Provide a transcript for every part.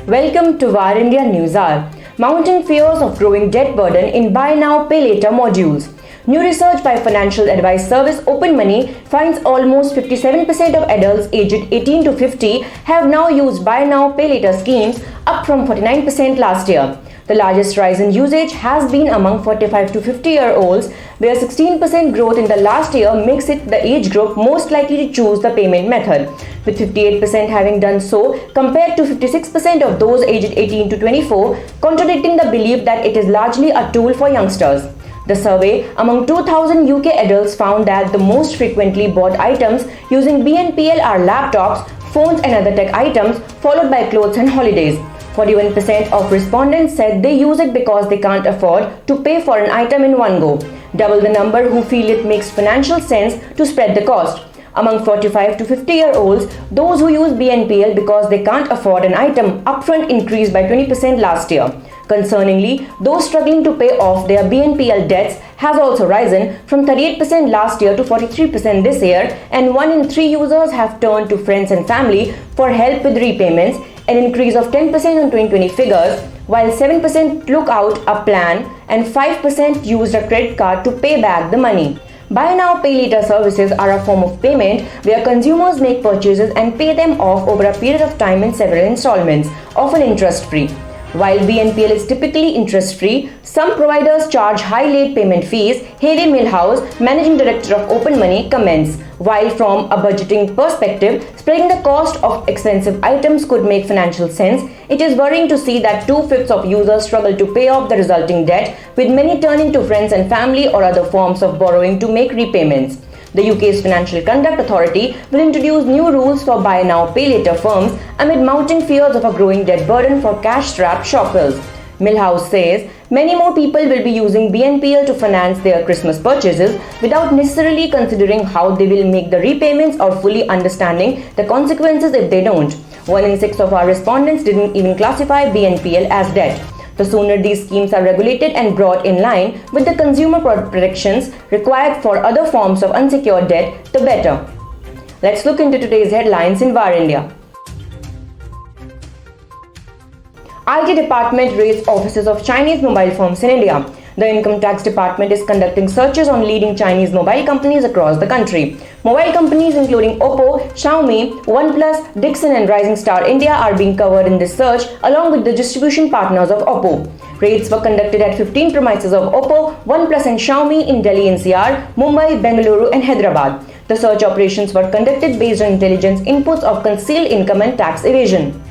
Welcome to VARINDIA News Hour. Mounting fears of growing debt burden in Buy Now Pay Later modules. New research by financial advice service OpenMoney finds almost 57% of adults aged 18 to 50 have now used Buy Now Pay Later schemes, up from 49% last year. The largest rise in usage has been among 45 to 50-year-olds, where 16% growth in the last year makes it the age group most likely to choose the payment method, with 58% having done so compared to 56% of those aged 18 to 24, contradicting the belief that it is largely a tool for youngsters. The survey among 2,000 UK adults found that the most frequently bought items using BNPL are laptops, phones and other tech items, followed by clothes and holidays. 41% of respondents said they use it because they can't afford to pay for an item in one go, double the number who feel it makes financial sense to spread the cost. Among 45 to 50-year-olds, those who use BNPL because they can't afford an item upfront increased by 20% last year. Concerningly, those struggling to pay off their BNPL debts has also risen from 38% last year to 43% this year, and 1 in 3 users have turned to friends and family for help with repayments, an increase of 10% on 2020 figures, while 7% took out a plan and 5% used a credit card to pay back the money. Buy Now Pay Later services are a form of payment where consumers make purchases and pay them off over a period of time in several installments, often interest-free. While BNPL is typically interest-free, some providers charge high late payment fees. Haley Millhouse, managing director of OpenMoney, comments, while from a budgeting perspective, spreading the cost of expensive items could make financial sense, it is worrying to see that 2/5 of users struggle to pay off the resulting debt, with many turning to friends and family or other forms of borrowing to make repayments. The UK's Financial Conduct Authority will introduce new rules for Buy Now Pay Later firms amid mounting fears of a growing debt burden for cash-strapped shoppers. Millhouse says many more people will be using BNPL to finance their Christmas purchases without necessarily considering how they will make the repayments or fully understanding the consequences if they don't. 1 in 6 of our respondents didn't even classify BNPL as debt. The sooner these schemes are regulated and brought in line with the consumer protections required for other forms of unsecured debt, the better. Let's look into today's headlines in VARINDIA. IT department raids offices of Chinese mobile firms in India. The Income Tax Department is conducting searches on leading Chinese mobile companies across the country. Mobile companies including Oppo, Xiaomi, OnePlus, Dixon and Rising Star India are being covered in this search along with the distribution partners of Oppo. Raids were conducted at 15 premises of Oppo, OnePlus and Xiaomi in Delhi NCR, Mumbai, Bengaluru and Hyderabad. The search operations were conducted based on intelligence inputs of concealed income and tax evasion.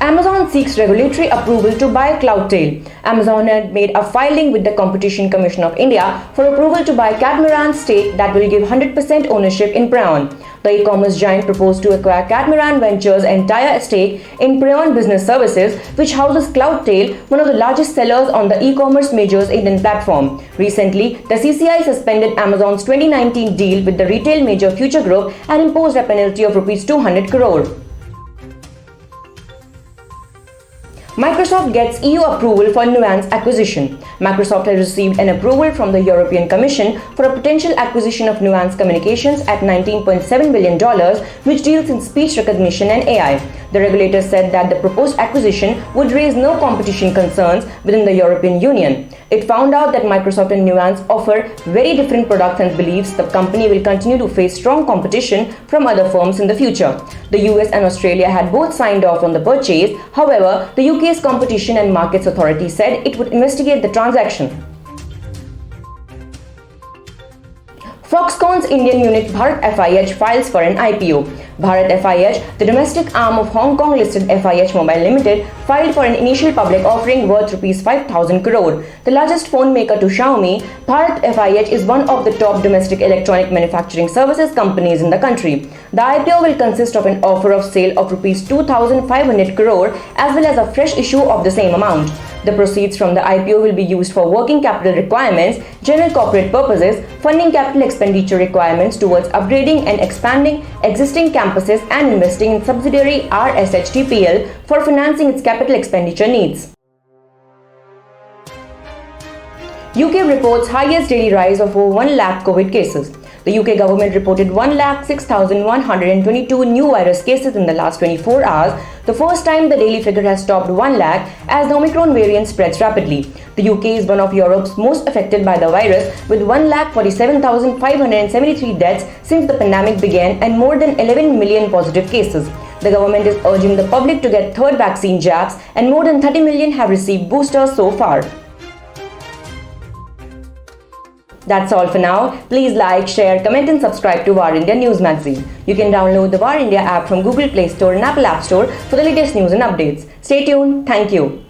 Amazon seeks regulatory approval to buy Cloudtail. Amazon had made a filing with the Competition Commission of India for approval to buy Catamaran's stake that will give 100% ownership in Prion. The e-commerce giant proposed to acquire Catamaran Ventures' entire stake in Prion Business Services, which houses Cloudtail, one of the largest sellers on the e-commerce major's Indian platform. Recently, the CCI suspended Amazon's 2019 deal with the retail major Future Group and imposed a penalty of Rs 200 crore. Microsoft gets EU approval for Nuance acquisition. Microsoft has received an approval from the European Commission for a potential acquisition of Nuance Communications at $19.7 billion, which deals in speech recognition and AI. The regulator said that the proposed acquisition would raise no competition concerns within the European Union. It found out that Microsoft and Nuance offer very different products and believes the company will continue to face strong competition from other firms in the future. The US and Australia had both signed off on the purchase. However, the UK's Competition and Markets Authority said it would investigate the transaction. Foxconn's Indian unit BharatFIH files for an IPO. BharatFIH, the domestic arm of Hong Kong listed FIH Mobile Limited, filed for an initial public offering worth Rs 5,000 crore. The largest phone maker to Xiaomi, BharatFIH is one of the top domestic electronic manufacturing services companies in the country. The IPO will consist of an offer of sale of Rs 2,500 crore as well as a fresh issue of the same amount. The proceeds from the IPO will be used for working capital requirements, general corporate purposes, funding capital expenditure requirements towards upgrading and expanding existing campuses and investing in subsidiary RSHTPL for financing its capital expenditure needs. UK reports highest daily rise of over 1 lakh COVID cases. The UK government reported 1,06,122 new virus cases in the last 24 hours, the first time the daily figure has topped 1 lakh as the Omicron variant spreads rapidly. The UK is one of Europe's most affected by the virus, with 1,47,573 deaths since the pandemic began and more than 11 million positive cases. The government is urging the public to get third vaccine jabs, and more than 30 million have received boosters so far. That's all for now. Please like, share, comment and subscribe to VARINDIA News Magazine. You can download the VARINDIA app from Google Play Store and Apple App Store for the latest news and updates. Stay tuned. Thank you.